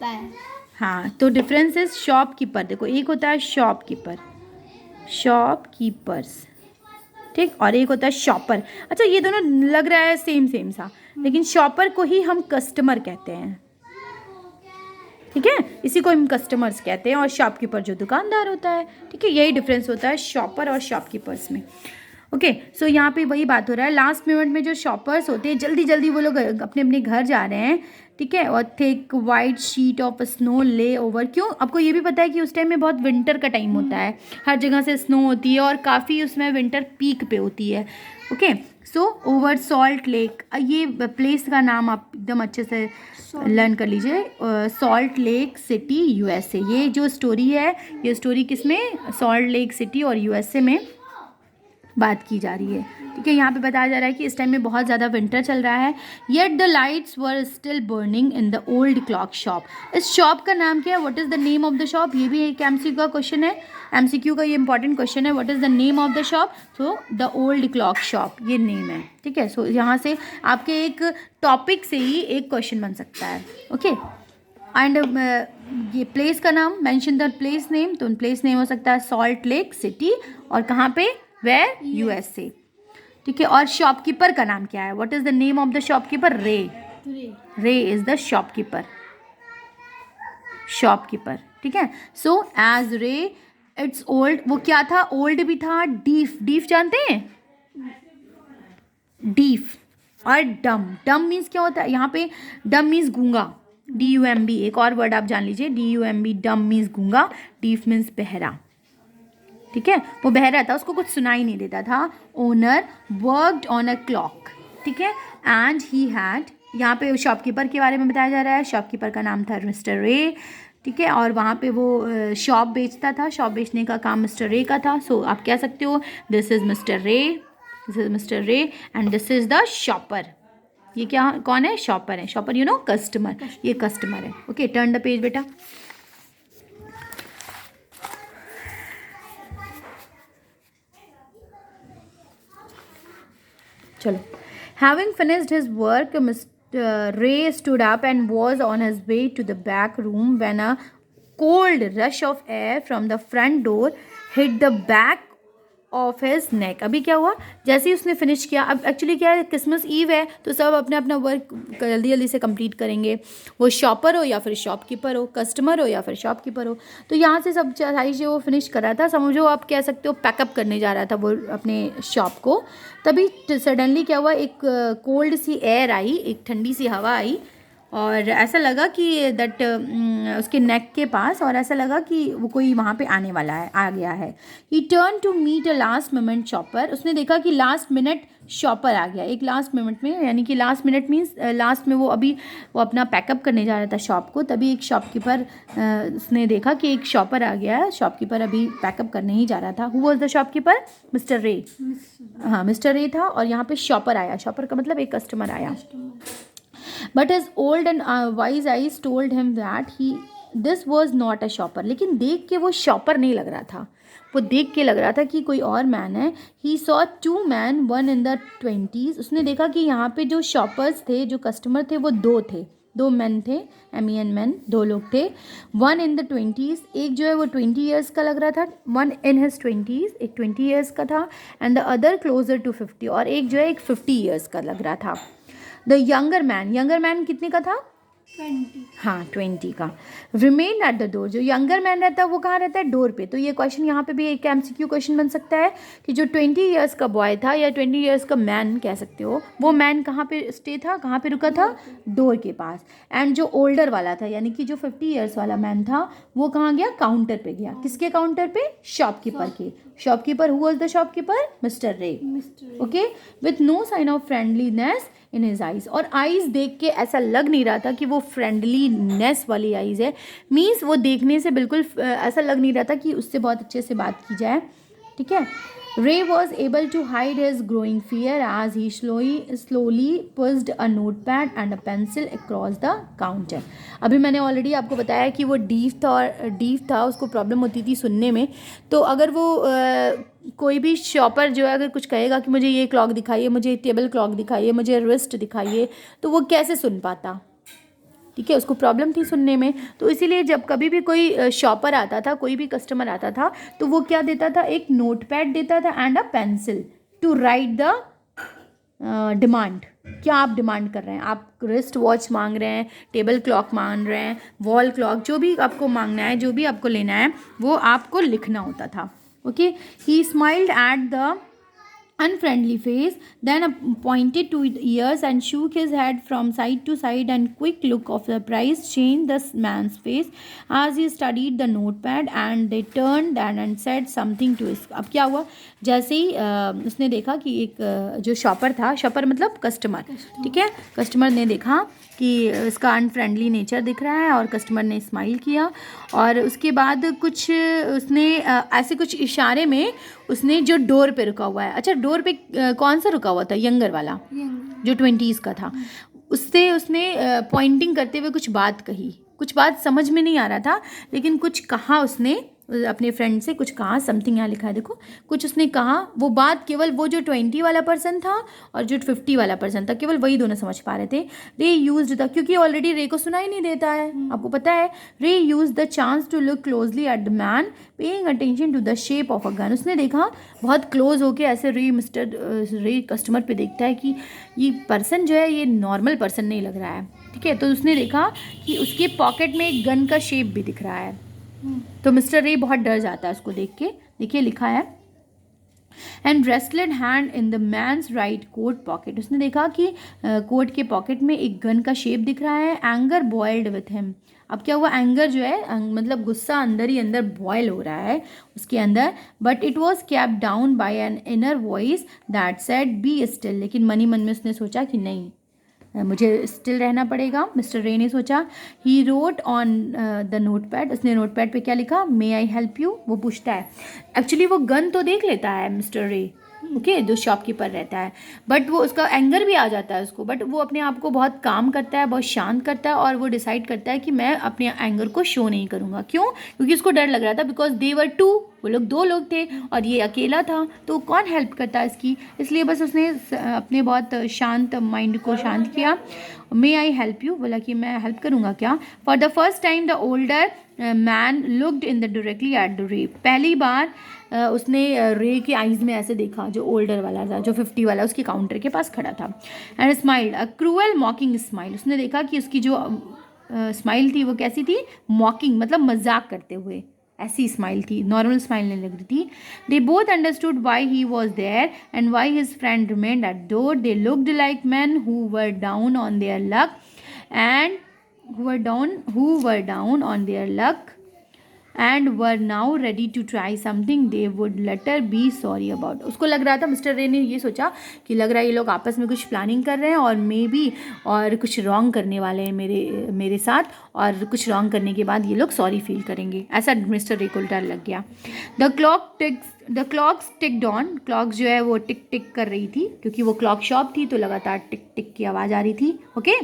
सकता है। हाँ, तो डिफरेंस इज शॉपकीपर। देखो, एक होता है शॉपकीपर, शॉपकीपर्स, ठीक, और एक होता है शॉपर। अच्छा, ये दोनों लग रहा है सेम सेम सा, लेकिन शॉपर को ही हम कस्टमर कहते हैं, ठीक है, इसी को हम कस्टमर्स कहते हैं, और शॉपकीपर जो दुकानदार होता है, ठीक है, यही डिफरेंस होता है शॉपर और शॉपकीपर्स में। ओके, सो यहाँ पे वही बात हो रहा है, लास्ट मोमेंट में जो शॉपर्स होते हैं जल्दी जल्दी वो लोग अपने अपने घर जा रहे हैं, ठीक है, और thick white sheet of snow ले ओवर। क्यों? आपको ये भी पता है कि उस टाइम में बहुत विंटर का टाइम होता है, हर जगह से स्नो होती है और काफ़ी उसमें विंटर पीक पे होती है। Okay, so over salt lake, ये प्लेस का नाम आप एकदम अच्छे से लर्न कर लीजिए, सॉल्ट लेक सिटी यूएसए। ये जो स्टोरी है, ये स्टोरी किसमें, सॉल्ट लेक सिटी और यूएसए में बात की जा रही है, ठीक है। यहाँ पे बताया जा रहा है कि इस टाइम में बहुत ज़्यादा विंटर चल रहा है, yet the lights were still burning in the old clock shop. इस शॉप का नाम क्या है? What is the name of the shop? ये भी एक एमसीक्यू का क्वेश्चन है, एमसीक्यू का ये इंपॉर्टेंट क्वेश्चन है। What is the name of the shop? So the old clock shop, ये नेम है, ठीक है। सो यहाँ से आपके एक टॉपिक से ही एक क्वेश्चन बन सकता है, ओके। एंड ये प्लेस का नाम, मेंशन द प्लेस नेम, तो प्लेस नेम हो सकता है सॉल्ट लेक सिटी, और कहाँ पे, वेयर, यूएसए, ठीक है। और शॉपकीपर का नाम क्या है? What is the name of the shopkeeper? रे, रे इज द शॉपकीपर, शॉपकीपर, ठीक है। सो एज रे इट्स ओल्ड, वो क्या था, ओल्ड भी था, डीफ, डीफ जानते हैं, डीफ, और डम, डम मीन्स क्या होता है यहाँ पे, डम मीन्स गूंगा, DUMB, एक और वर्ड आप जान लीजिए, DUMB, डम मीन्स गूंगा, डीफ मीन्स बहरा, ठीक है, वो बहरा था, उसको कुछ सुनाई नहीं देता था। Owner worked on a clock, ठीक है, एंड ही हैड, यहाँ पे शॉपकीपर के बारे में बताया जा रहा है, शॉपकीपर का नाम था मिस्टर रे, ठीक है, और वहाँ पे वो शॉप बेचता था, शॉप बेचने का काम मिस्टर रे का था। सो आप कह सकते हो दिस इज़ मिस्टर रे, दिस इज़ मिस्टर रे and this is the shopper. ये क्या, कौन है? शॉपर है, शॉपर यू नो कस्टमर, ये कस्टमर है। ओके, टर्न द पेज बेटा। चलो, having finished his work, Mr. Ray stood up and was on his way to the back room when a cold rush of air from the front door hit the back of his neck. अभी क्या हुआ, जैसे ही उसने finish किया, अब actually क्या है, Christmas ewe है, तो सब अपना अपना वर्क जल्दी जल्दी से कंप्लीट करेंगे, वो शॉपर हो या फिर शॉपकीपर हो, कस्टमर हो या फिर शॉपकीपर हो। तो यहाँ से सब सारी चीज़ें वो फिनिश कर रहा था, समझो आप कह सकते हो पैकअप करने जा रहा था वो अपने शॉप को। तभी सडनली क्या हुआ, एक कोल्ड सी एयर आई, एक ठंडी सी हवा आई, और ऐसा लगा कि दैट उसके नेक के पास, और ऐसा लगा कि वो कोई वहाँ पे आने वाला है, आ गया है। He turn to meet a last moment shopper, उसने देखा कि लास्ट मिनट शॉपर आ गया, एक लास्ट मिनट में, यानी कि लास्ट मिनट मीन्स लास्ट में वो अभी वो अपना पैकअप करने जा रहा था शॉप को, तभी एक शॉपकीपर, उसने देखा कि एक शॉपर आ गया है, शॉपकीपर अभी पैकअप करने ही जा रहा था। Who was the shopkeeper? Mister रे, हाँ मिस्टर रे था, और यहाँ पे शॉपर आया, शॉपर का मतलब एक कस्टमर आया। But his old and wise eyes told him that this was not a shopper. लेकिन देख के वो शॉपर नहीं लग रहा था, वो देख के लग रहा था कि कोई और मैन है। He saw two men, one in the 20s. उसने देखा कि यहाँ पे जो शॉपर्स थे, जो कस्टमर थे, वो दो थे, दो मैन थे, MEN मैन, दो लोग थे। वन इन द 20s, एक जो है वो 20 ईयर्स का लग रहा था, वन इन हिज 20s, एक 20 ईयर्स का था, and the other closer to 50, और एक जो है एक 50 ईयर्स का लग रहा था। द यंगर मैन कितने का था? 20। हाँ 20 का। रिमेन एट द डोर, जो यंगर मैन रहता है वो कहाँ रहता है? डोर पे। तो ये क्वेश्चन यहाँ पे भी एक MCQ क्वेश्चन बन सकता है कि जो 20 ईयर्स का बॉय था, या 20 ईयर्स का मैन कह सकते हो, वो मैन कहाँ पे स्टे था, कहाँ पे रुका था? डोर के पास। एंड जो ओल्डर वाला था, यानी कि जो 50 ईयर्स वाला मैन था, वो कहाँ गया? काउंटर पे गया। किसके काउंटर पे? शॉपकीपर के। Shopkeeper, who was the shopkeeper? Mister Ray, okay, with no sign of friendliness in his eyes, और आइज देख के ऐसा लग नहीं रहा था कि वो फ्रेंडलीनेस वाली आइज है, मीन्स वो देखने से बिल्कुल ऐसा लग नहीं रहा था कि उससे बहुत अच्छे से बात की जाए, ठीक है। Ray was able to hide his growing fear as he slowly pushed a note pad and a pencil across the counter. अभी मैंने ऑलरेडी आपको बताया कि वो डीफ था, उसको प्रॉब्लम होती थी सुनने में। तो अगर वो कोई भी शॉपर जो है अगर कुछ कहेगा कि मुझे ये क्लॉक दिखाइए, मुझे टेबल क्लॉक दिखाइए, मुझे रिस्ट दिखाइए, तो वो कैसे सुन पाता? ठीक है, उसको प्रॉब्लम थी सुनने में। तो इसीलिए जब कभी भी कोई शॉपर आता था, कोई भी कस्टमर आता था, तो वो क्या देता था, एक नोट पैड देता था and a pencil to write the demand. क्या आप डिमांड कर रहे हैं, आप रिस्ट वॉच मांग रहे हैं, टेबल क्लॉक मांग रहे हैं, वॉल क्लॉक, जो भी आपको मांगना है, जो भी आपको लेना है, वो आपको लिखना होता था। Okay, he smiled at the unfriendly face, then pointed to his ears and shook his head from side to side, and quick look of surprise changed the man's face as he studied the notepad, and they turned and said something to his। अब क्या हुआ, जैसे ही उसने देखा कि एक जो shopper था, शॉपर मतलब कस्टमर, ठीक है, कस्टमर ने देखा कि इसका अनफ्रेंडली नेचर दिख रहा है, और कस्टमर ने स्माइल किया, और उसके बाद कुछ उसने ऐसे कुछ इशारे में उसने जो डोर पे रुका हुआ है, अच्छा डोर पे कौन सा रुका हुआ था, यंगर वाला जो 20s का था, उससे उसने पॉइंटिंग करते हुए कुछ बात कही। कुछ बात समझ में नहीं आ रहा था, लेकिन कुछ कहा उसने अपने फ्रेंड से, कुछ कहा, समथिंग यहाँ लिखा है देखो, कुछ उसने कहा। वो बात केवल वो जो 20 वाला पर्सन था और जो 50 वाला पर्सन था, केवल वही दोनों समझ पा रहे थे। रे यूज्ड द, क्योंकि ऑलरेडी रे को सुनाई नहीं देता है, आपको पता है। Ray used the chance to look closely at the man paying attention to the shape of a gun. उसने देखा बहुत क्लोज होके, ऐसे रे कस्टमर पे देखता है कि ये पर्सन जो है ये नॉर्मल पर्सन नहीं लग रहा है, ठीक है। तो उसने देखा कि उसके पॉकेट में एक गन का शेप भी दिख रहा है। तो मिस्टर रे बहुत डर जाता है उसको देख के। देखिए लिखा है, and rested hand in the man's right coat pocket. उसने देखा कि कोट के पॉकेट में एक गन का शेप दिख रहा है। Anger boiled with him. अब क्या हुआ, एंगर जो है मतलब गुस्सा अंदर ही अंदर बॉयल हो रहा है उसके अंदर। But it was capped down by an inner voice that said be still. लेकिन मनी मन में उसने सोचा कि नहीं, मुझे स्टिल रहना पड़ेगा। मिस्टर रे ने सोचा। He wrote on the note pad. उसने नोट पैड पर क्या लिखा, मे आई हेल्प यू। वो पूछता है, एक्चुअली वो गन तो देख लेता है मिस्टर रे, ओके, जो शॉपकीपर रहता है, बट वो उसका एंगर भी आ जाता है उसको, बट वो अपने आप को बहुत काम करता है, बहुत शांत करता है, और वो डिसाइड करता है कि मैं अपने एंगर को शो नहीं करूँगा। क्यों, क्योंकि उसको डर लग रहा था, बिकॉज दे वर टू, वो लोग 2 लोग थे और ये अकेला था, तो कौन हेल्प करता है इसकी। इसलिए बस उसने अपने बहुत शांत माइंड को शांत किया। मे आई हेल्प यू बोला कि मैं हेल्प करूँगा क्या। For the first time the older man looked in the directly at the रे। पहली बार उसने रे के आइज़ में ऐसे देखा, जो ओल्डर वाला था, जो 50 वाला उसके काउंटर के पास खड़ा था। And smiled a cruel मॉकिंग smile. उसने देखा कि उसकी जो स्माइल थी वो कैसी थी, मॉकिंग मतलब मजाक करते हुए, ऐसी स्माइल थी, नॉर्मल स्माइल नहीं लग रही थी। They both understood why he was there and why his friend remained at door. They looked like man who were down on their luck and who were down on their luck and were now ready to try something they would later be sorry about। उसको लग रहा था, mister रे ने ये सोचा कि लग रहा है ये लोग आपस में कुछ प्लानिंग कर रहे हैं और मे बी और कुछ रॉन्ग करने वाले हैं मेरे साथ, और कुछ रॉन्ग करने के बाद ये लोग सॉरी फील करेंगे, ऐसा मिस्टर रे को डर लग गया। The clocks ticked on. Clock जो है वो टिक टिक कर रही थी, क्योंकि वो क्लॉक शॉप थी तो लगातार टिक टिक की आवाज़ आ रही थी। ओके,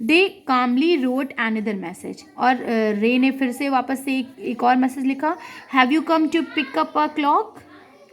दे कामली रोट अनदर मैसेज। और रे ने फिर से वापस से एक और मैसेज लिखा, have you come to pick up a clock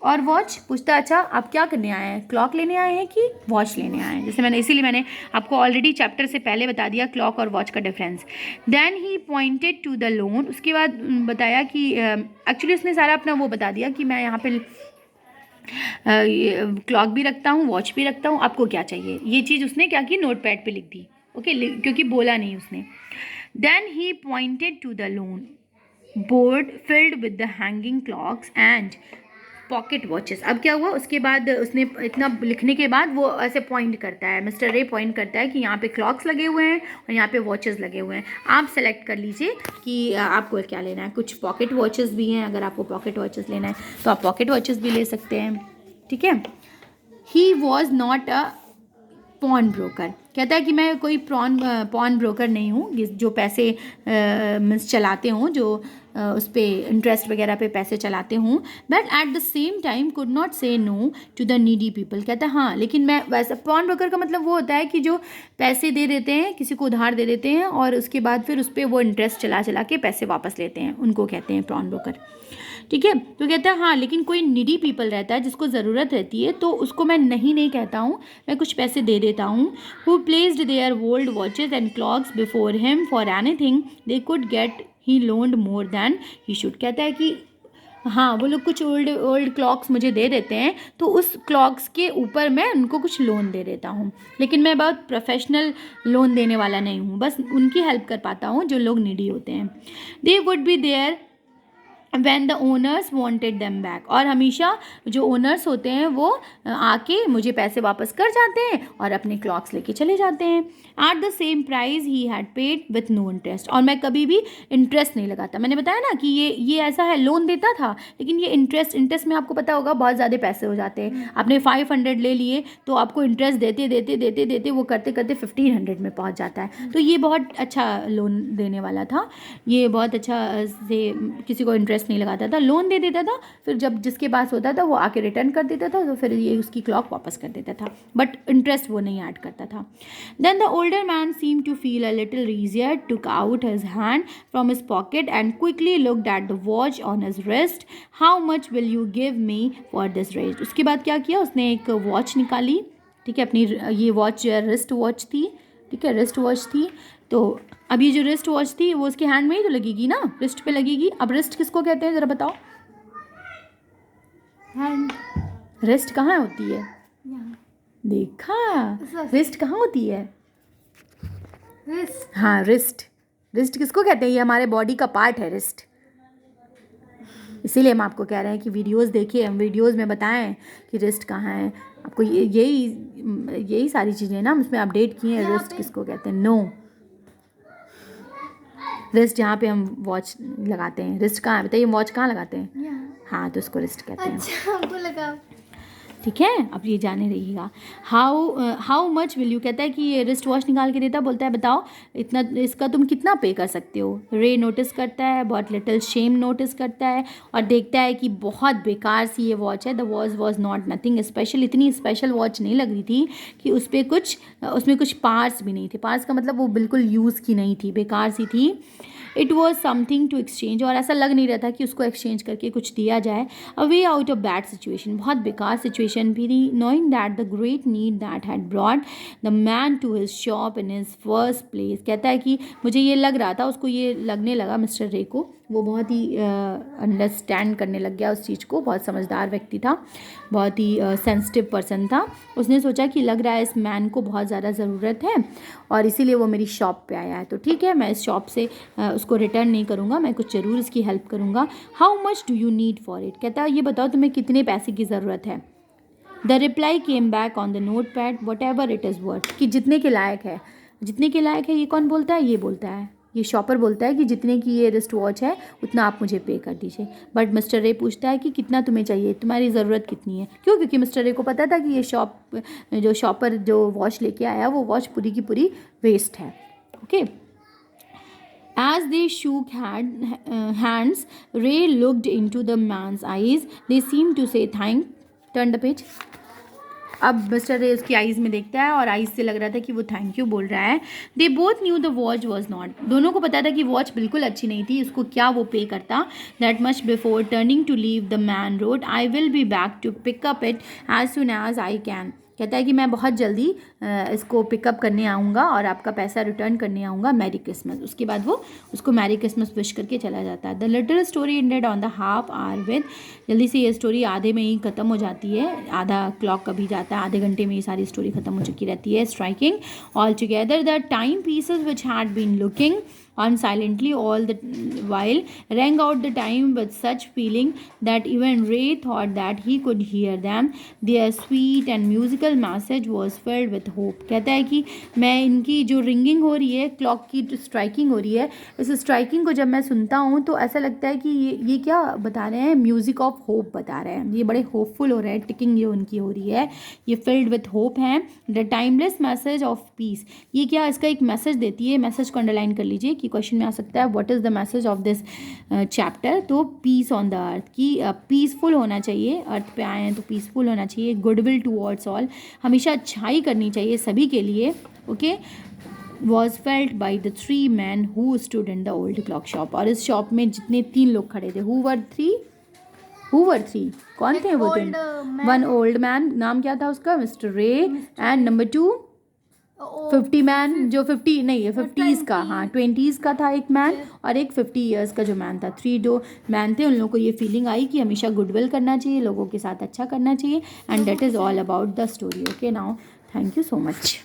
और वॉच। पूछता, अच्छा आप क्या करने आए हैं, क्लॉक लेने आए हैं कि वॉच लेने आए हैं। जैसे मैंने इसीलिए मैंने आपको ऑलरेडी चैप्टर से पहले बता दिया क्लॉक और वॉच का difference. Then he pointed to the loan. उसके बाद बताया कि एक्चुअली उसने सारा अपना वो बता दिया कि मैं यहाँ पे क्लॉक भी रखता हूँ, वॉच भी रखता हूँ, आपको क्या चाहिए। ये चीज़ उसने क्या की, नोट पैड पर लिख दी। ओके, क्योंकि बोला नहीं उसने। Then he pointed to the loan board filled with the hanging clocks and pocket watches. अब क्या हुआ, उसके बाद उसने इतना लिखने के बाद वो ऐसे पॉइंट करता है, मिस्टर रे पॉइंट करता है कि यहाँ पे क्लॉक्स लगे हुए हैं और यहाँ पे वॉचेस लगे हुए हैं, आप सेलेक्ट कर लीजिए कि आपको क्या लेना है। कुछ पॉकेट वॉचेस भी हैं, अगर आपको पॉकेट वॉचेस लेना है तो आप पॉकेट वॉचेस भी ले सकते हैं, ठीक है। He was not a pawn broker. कहता है कि मैं कोई पॉन ब्रोकर नहीं हूँ, जो पैसे चलाते हों, जो उस पर इंटरेस्ट वगैरह पे पैसे चलाते हूँ। But at the same time could not say no to the needy people. कहता है हाँ, लेकिन मैं वैसा, पॉन ब्रोकर का मतलब वो होता है कि जो पैसे दे देते हैं, किसी को उधार दे देते हैं और उसके बाद फिर उस पर वो इंटरेस्ट चला चला के पैसे वापस लेते हैं, उनको कहते हैं पॉन ब्रोकर। ठीक है। तो कहता है हाँ लेकिन कोई नीडी पीपल रहता है जिसको ज़रूरत रहती है तो उसको मैं नहीं कहता हूँ, मैं कुछ पैसे दे देता हूँ। Who placed their old watches and clocks before him for anything they could get he loaned more than he should. कहता है कि हाँ वो लोग कुछ ओल्ड ओल्ड क्लॉक्स मुझे दे देते हैं तो उस क्लॉक्स के ऊपर मैं उनको कुछ लोन दे देता हूँ, लेकिन मैं बहुत प्रोफेशनल लोन देने वाला नहीं हूँ, बस उनकी हेल्प कर पाता हूँ जो लोग नीडी होते हैं। They would be there when the owners wanted them back। और हमेशा जो ओनर्स होते हैं वो आके मुझे पैसे वापस कर जाते हैं और अपने क्लॉक्स लेके चले जाते हैं। At the same price he had paid with no interest. और मैं कभी भी इंटरेस्ट नहीं लगाता। मैंने बताया ना कि ये ऐसा है, लोन देता था लेकिन ये इंटरेस्ट में आपको पता होगा बहुत ज़्यादा पैसे हो जाते हैं। आपने 500 ले लिए तो आपको इंटरेस्ट देते देते देते देते वो करते करते 1500 में पहुंच जाता है। तो ये बहुत अच्छा लोन देने वाला था, ये बहुत अच्छा से किसी को इंटरेस्ट नहीं लगाता था, लोन दे देता था, फिर जब जिसके पास होता था वो आके रिटर्न कर देता था तो फिर ये उसकी क्लॉक वापस कर देता था, बट इंटरेस्ट वो नहीं ऐड करता था। Then the older man seem to feel a little easier, took out his hand from his pocket and quickly looked at the watch on his wrist. How much will you give me for this wrist. उसके बाद क्या किया, उसने एक watch निकाली, ठीक है, अपनी ये वॉच रिस्ट वॉच थी, ठीक है, रिस्ट वॉच थी। तो अब ये जो रिस्ट वॉच थी वो उसके हैंड में ही तो लगेगी ना, रिस्ट पे लगेगी। अब रिस्ट किसको कहते हैं ज़रा बताओ, हैंड। रिस्ट कहाँ होती है, देखा रिस्ट कहाँ होती है, रिस्ट। हाँ रिस्ट, रिस्ट किसको कहते हैं, ये हमारे बॉडी का पार्ट है रिस्ट। इसीलिए हम आपको कह रहे हैं कि वीडियोस देखिए, हम वीडियोस में बताएं कि रिस्ट कहाँ है। आपको यही सारी चीज़ें ना हम उसमें अपडेट किए हैं, रिस्ट किसको कहते हैं। नो, रिस्ट जहाँ पे हम वॉच लगाते हैं, रिस्ट कहाँ है बताइए, वॉच कहाँ लगाते हैं, हाँ तो उसको रिस्ट कहते हैं। अच्छा हमको लगा, ठीक है, अब ये जाने रहिएगा। हाउ मच विल यू, कहता है कि ये रिस्ट वॉच निकाल के देता, बोलता है बताओ इतना, इसका तुम कितना पे कर सकते हो। रे नोटिस करता है, बहुत लिटिल शेम नोटिस करता है और देखता है कि बहुत बेकार सी ये वॉच है। The watch was not nothing special, इतनी स्पेशल वॉच नहीं लग रही थी कि उसमें कुछ पार्ट्स भी नहीं थे। पार्ट्स का मतलब वो बिल्कुल यूज़ की नहीं थी, बेकार सी थी। It was something to exchange, और ऐसा लग नहीं रहा था कि उसको एक्सचेंज करके कुछ दिया जाए। A way out of bad situation, बहुत बेकार सिचुएशन भी थी। Knowing that the great need that had brought the man to his shop in his first place. कहता है कि मुझे ये लग रहा था, उसको ये लगने लगा मिस्टर रे को, वो बहुत ही अंडरस्टैंड करने लग गया उस चीज़ को, बहुत समझदार व्यक्ति था, बहुत ही सेंसिटिव पर्सन था। उसने सोचा कि लग रहा है इस मैन को बहुत ज़्यादा ज़रूरत है और इसीलिए वो मेरी शॉप पे आया है, तो ठीक है मैं इस शॉप से उसको रिटर्न नहीं करूँगा, मैं कुछ ज़रूर इसकी हेल्प करूँगा। How much do you need for it, कहता है ये बताओ तुम्हें कितने पैसे की ज़रूरत है। The reply came back on the note pad what ever it is worth, कि जितने के लायक है, जितने के लायक है। ये कौन बोलता है, ये बोलता है, ये शॉपर बोलता है कि जितने की ये रिस्ट वॉच है उतना आप मुझे पे कर दीजिए। बट मिस्टर रे पूछता है कि कितना तुम्हें चाहिए, तुम्हारी ज़रूरत कितनी है। क्यों, क्योंकि मिस्टर रे को पता था कि ये शॉपर जो वॉच लेके आया वो वॉच पूरी की पूरी वेस्ट है। Okay, as they shook hands, Ray looked into the man's eyes. They seemed to say thank. Turn the page. अब मिस्टर रे उसकी आइज़ में देखता है और आइज़ से लग रहा था कि वो थैंक यू बोल रहा है। They both new the watch was not, दोनों को पता था कि वॉच बिल्कुल अच्छी नहीं थी, उसको क्या वो पे करता। That much before turning to leave the man road, I will be back to pick up it as soon as I can. कहता है कि मैं बहुत जल्दी इसको पिकअप करने आऊँगा और आपका पैसा रिटर्न करने आऊँगा, मैरी क्रिसमस। उसके बाद वो उसको मैरी क्रिसमस विश करके चला जाता है। The little story ended on the half hour with, जल्दी से ये स्टोरी आधे में ही ख़त्म हो जाती है, आधा क्लॉक कभी जाता है, आधे घंटे में ये सारी स्टोरी ख़त्म हो चुकी रहती है। Striking all together the time pieces which had been looking on silently all the while rang out the time with such feeling that even Ray thought that he could hear them. Their sweet and musical message was filled with hope. कहता है कि मैं इनकी जो ringing हो रही है, clock की जो स्ट्राइकिंग हो रही है, इस स्ट्राइकिंग को जब मैं सुनता हूँ तो ऐसा लगता है कि ये क्या बता रहे हैं, म्यूज़िक ऑफ होप बता रहे हैं, ये बड़े होपफुल हो रहे हैं, टिकिंग जो उनकी हो रही है ये फिल्ड विथ होप है। The timeless message of peace, ये क्या इसका एक मैसेज देती है, मैसेज को अंडरलाइन कर लीजिए कि क्वेश्चन में आ सकता है what is the message of this chapter. तो पीस ऑन द अर्थ, की पीसफुल होना चाहिए, अर्थ पे आए हैं तो पीसफुल होना चाहिए। गुडविल टूवर्ड्स ऑल, हमेशा अच्छाई करनी चाहिए सभी के लिए। Okay, was felt by the 3 men who stood in the old clock shop, और इस शॉप में जितने 3 लोग खड़े थे, हु वर 3, हु वर 3? कौन थे वो 3? वन ओल्ड मैन, नाम क्या था उसका? मिस्टर रे। एंड नंबर 2 50 मैन, जो 50 नहीं है 50s का, हाँ 20s का था एक मैन, और एक 50 ईयर्स का जो मैन था। 3 दो मैन थे। उन लोगों को ये फीलिंग आई कि हमेशा गुडविल करना चाहिए, लोगों के साथ अच्छा करना चाहिए, and that is all about the story. Okay, now thank you so much.